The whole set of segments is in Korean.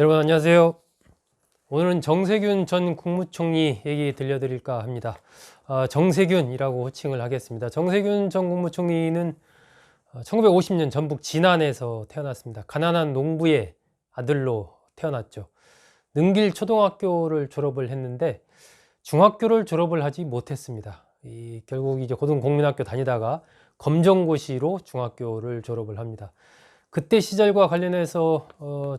여러분 안녕하세요. 오늘은 정세균 전 국무총리 얘기 들려드릴까 합니다. 정세균이라고 호칭을 하겠습니다. 정세균 전 국무총리는 1950년 전북 진안에서 태어났습니다. 가난한 농부의 아들로 태어났죠. 능길 초등학교를 졸업을 했는데 중학교를 졸업을 하지 못했습니다. 결국 이제 고등국민학교 다니다가 검정고시로 중학교를 졸업을 합니다. 그때 시절과 관련해서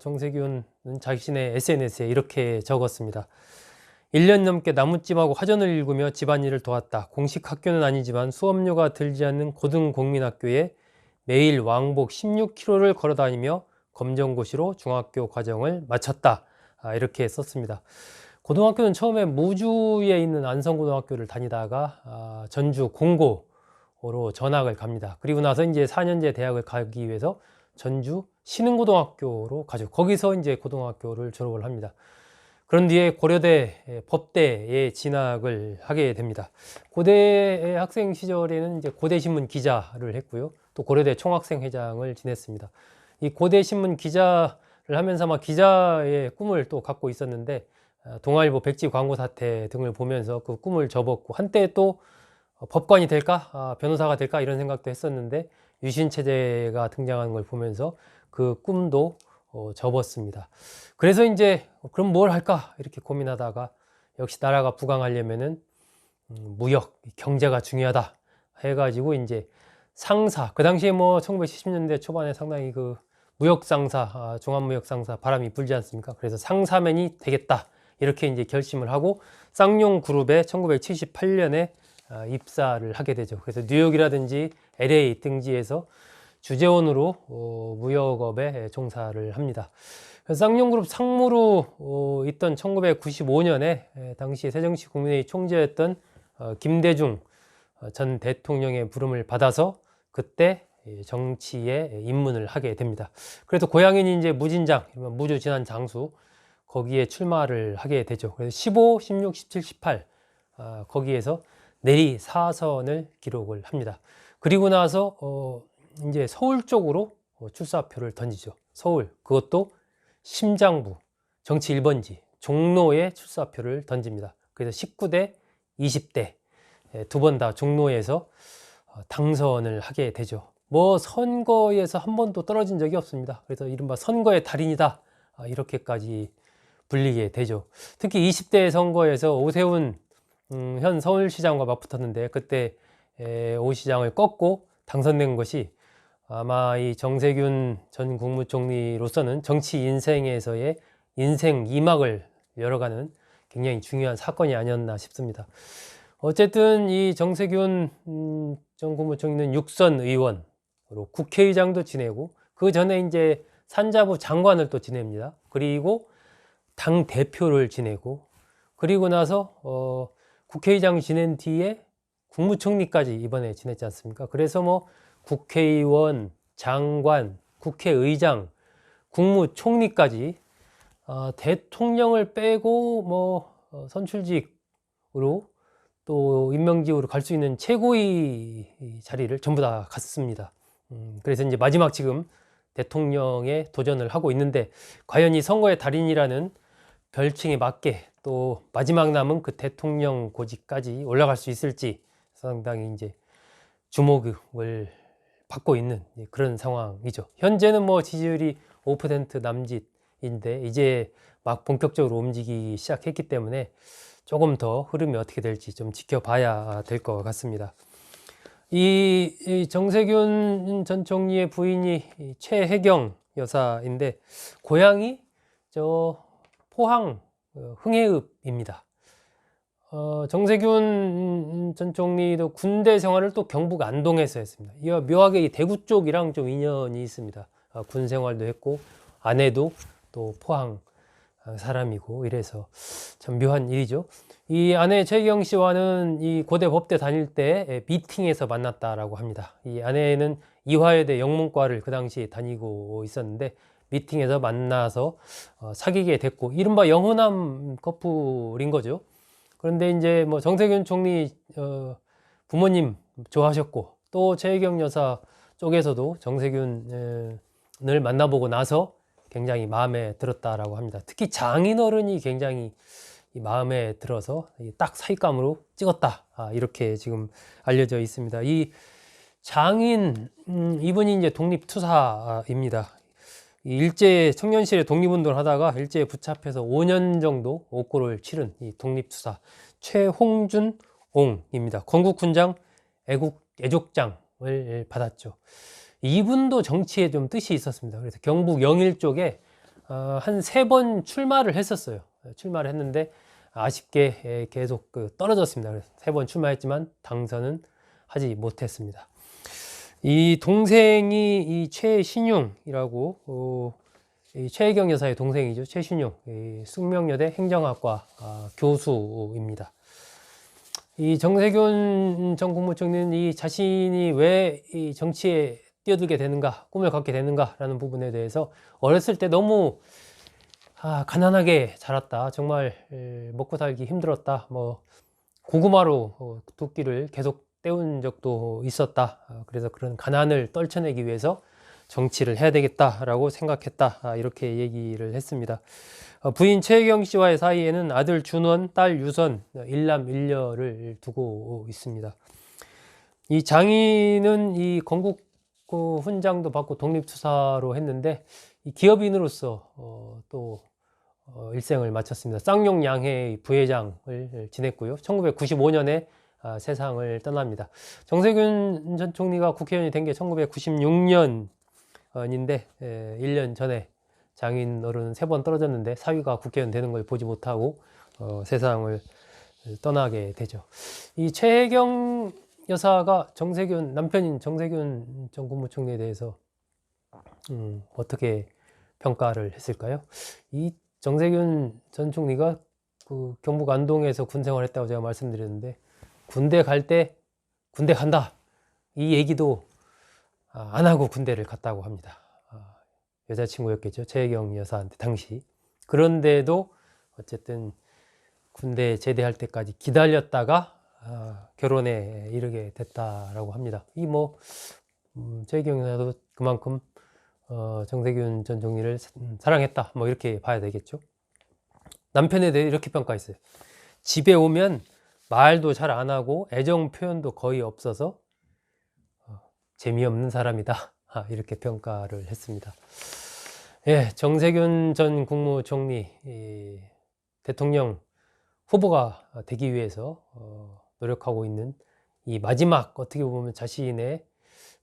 정세균은 자신의 SNS에 이렇게 적었습니다. 1년 넘게 나뭇집하고 화전을 일구며 집안일을 도왔다. 공식 학교는 아니지만 수업료가 들지 않는 고등국민학교에 매일 왕복 16km를 걸어다니며 검정고시로 중학교 과정을 마쳤다. 이렇게 썼습니다. 고등학교는 처음에 무주에 있는 안성고등학교를 다니다가 전주 공고로 전학을 갑니다. 그리고 나서 이제 4년제 대학을 가기 위해서 전주 신흥고등학교로 가죠. 거기서 이제 고등학교를 졸업을 합니다. 그런 뒤에 고려대 법대에 진학을 하게 됩니다. 고대 학생 시절에는 이제 고대신문 기자를 했고요. 또 고려대 총학생회장을 지냈습니다. 이 고대신문 기자를 하면서 아마 기자의 꿈을 또 갖고 있었는데 동아일보 백지 광고 사태 등을 보면서 그 꿈을 접었고 한때 또 법관이 될까 변호사가 될까 이런 생각도 했었는데 유신체제가 등장하는 걸 보면서 그 꿈도 접었습니다. 그래서 이제 그럼 뭘 할까 이렇게 고민하다가 역시 나라가 부강하려면은 무역, 경제가 중요하다 해가지고 이제 상사, 그 당시에 뭐 1970년대 초반에 상당히 그 무역상사, 종합무역상사 바람이 불지 않습니까? 그래서 상사맨이 되겠다 이렇게 이제 결심을 하고 쌍용그룹에 1978년에 입사를 하게 되죠. 그래서 뉴욕이라든지 LA 등지에서 주재원으로 무역업에 종사를 합니다. 쌍용그룹 상무로 있던 1995년에 당시 새정치 국민회의 총재였던 김대중 전 대통령의 부름을 받아서 그때 정치에 입문을 하게 됩니다. 그래서 고향인 이제 무진장, 무주 진안 장수 거기에 출마를 하게 되죠. 그래서 15, 16, 17, 18 거기에서 내리 4선을 기록을 합니다. 그리고 나서 이제 서울 쪽으로 출사표를 던지죠. 서울, 그것도 심장부, 정치 1번지, 종로에 출사표를 던집니다. 그래서 19대, 20대 두 번 다 종로에서 당선을 하게 되죠. 뭐 선거에서 한 번도 떨어진 적이 없습니다. 그래서 이른바 선거의 달인이다 이렇게까지 불리게 되죠. 특히 20대 선거에서 오세훈 현 서울시장과 맞붙었는데 그때 오 시장을 꺾고 당선된 것이 아마 이 정세균 전 국무총리로서는 정치 인생에서의 인생 2막을 열어가는 굉장히 중요한 사건이 아니었나 싶습니다. 어쨌든 이 정세균 전 국무총리는 육선 의원으로 국회의장도 지내고 그 전에 이제 산자부 장관을 또 지냅니다. 그리고 당 대표를 지내고 그리고 나서 국회의장 지낸 뒤에 국무총리까지 이번에 지냈지 않습니까? 그래서 뭐 국회의원, 장관, 국회의장, 국무총리까지 대통령을 빼고 뭐 선출직으로 또 임명직으로 갈 수 있는 최고위 자리를 전부 다 갔습니다. 그래서 이제 마지막 지금 대통령에 도전을 하고 있는데 과연 이 선거의 달인이라는 별칭에 맞게 또 마지막 남은 그 대통령 고지까지 올라갈 수 있을지 상당히 이제 주목을 받고 있는 그런 상황이죠. 현재는 뭐 지지율이 5% 남짓인데 이제 막 본격적으로 움직이기 시작했기 때문에 조금 더 흐름이 어떻게 될지 좀 지켜봐야 될 것 같습니다. 이 정세균 전 총리의 부인이 최혜경 여사인데 고향이 저 포항 흥해읍입니다. 정세균 전 총리도 군대 생활을 또 경북 안동에서 했습니다. 이 묘하게 이 대구 쪽이랑 좀 인연이 있습니다. 군 생활도 했고 아내도 또 포항 사람이고 이래서 참 묘한 일이죠. 이 아내 최경 씨와는 이 고대 법대 다닐 때 미팅에서 만났다라고 합니다. 이 아내는 이화여대 영문과를 그 당시 다니고 있었는데 미팅에서 만나서 사귀게 됐고 이른바 영호남 커플인 거죠. 그런데 이제 뭐 정세균 총리 부모님 좋아하셨고 또 최혜경 여사 쪽에서도 정세균을 만나보고 나서 굉장히 마음에 들었다라고 합니다. 특히 장인어른이 굉장히 이 마음에 들어서 딱 사익감으로 찍었다, 이렇게 지금 알려져 있습니다. 이 장인, 이분이 이제 독립투사입니다. 일제 청년실에 독립운동을 하다가 일제에 붙잡혀서 5년 정도 옥고를 치른 이 독립투사 최홍준 옹입니다. 건국훈장 애족장을 받았죠. 이분도 정치에 좀 뜻이 있었습니다. 그래서 경북 영일 쪽에 한 3번 출마를 했었어요. 출마를 했는데 아쉽게 계속 떨어졌습니다. 그래서 3번 출마했지만 당선은 하지 못했습니다. 이 동생이 이 최신용이라고, 이 최혜경 여사의 동생이죠. 최신용, 숙명여대 행정학과 교수입니다. 이 정세균 전 국무총리는 이 자신이 왜 이 정치에 뛰어들게 되는가, 꿈을 갖게 되는가라는 부분에 대해서 어렸을 때 너무 가난하게 자랐다, 정말 먹고 살기 힘들었다, 뭐 고구마로 두 끼를 계속 때운 적도 있었다, 그래서 그런 가난을 떨쳐내기 위해서 정치를 해야 되겠다라고 생각했다, 이렇게 얘기를 했습니다. 부인 최혜경 씨와의 사이에는 아들 준원, 딸 유선, 일남 일녀를 두고 있습니다. 이 장인은 이 건국 훈장도 받고 독립투사로 했는데 이 기업인으로서 또 일생을 마쳤습니다. 쌍용 양회 부회장을 지냈고요. 1995년에 세상을 떠납니다. 정세균 전 총리가 국회의원이 된 게 1996년인데 1년 전에 장인 어른 3번 떨어졌는데 사위가 국회의원 되는 걸 보지 못하고 세상을 떠나게 되죠. 이 최혜경 여사가 남편인 정세균 전 국무총리에 대해서 어떻게 평가를 했을까요? 이 정세균 전 총리가 그 경북 안동에서 군 생활했다고 제가 말씀드렸는데, 군대 갈 때 군대 간다, 이 얘기도 안 하고 군대를 갔다고 합니다. 여자친구였겠죠, 최혜경 여사한테 당시. 그런데도 어쨌든 군대 제대할 때까지 기다렸다가 결혼에 이르게 됐다라고 합니다. 이 최혜경 여사도 그만큼 정세균 전 총리를 사랑했다, 뭐 이렇게 봐야 되겠죠. 남편에 대해 이렇게 평가했어요. 집에 오면 말도 잘 안 하고 애정 표현도 거의 없어서 재미없는 사람이다, 이렇게 평가를 했습니다. 예, 정세균 전 국무총리 대통령 후보가 되기 위해서 노력하고 있는 이 마지막, 어떻게 보면 자신의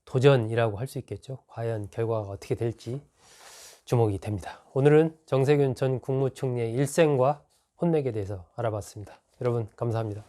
도전이라고 할 수 있겠죠. 과연 결과가 어떻게 될지 주목이 됩니다. 오늘은 정세균 전 국무총리의 일생과 혼맥에 대해서 알아봤습니다. 여러분 감사합니다.